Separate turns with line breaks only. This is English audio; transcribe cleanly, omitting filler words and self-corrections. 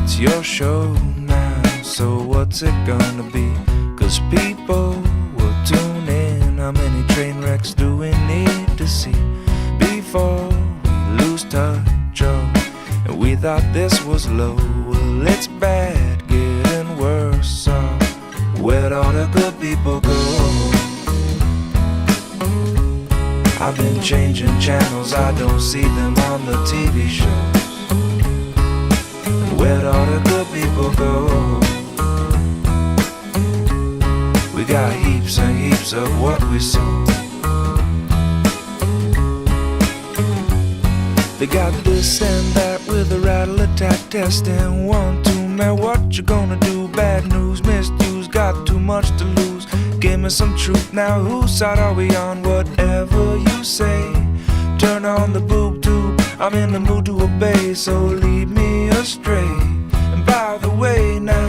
It's your show now, so what's it gonna be? 'Cause people will tune in. How many train wrecks do we need to see before we lose touch? Oh, and we thought this was low. Well, it's bad, getting worse. So where'd all the good people go? I've been changing channels, I don't see them on the TV shows. Where'd all the good people go? We got heaps and heaps of what we sold. They got this and that with a rattle attack testing 1, 2, man, what you gonna do? Bad news, misuse, got too much to lose. Give me some truth now, whose side are we on? Whatever you say, turn on the boob tube, I'm in the mood to obey, so lead me astray. And by the way now,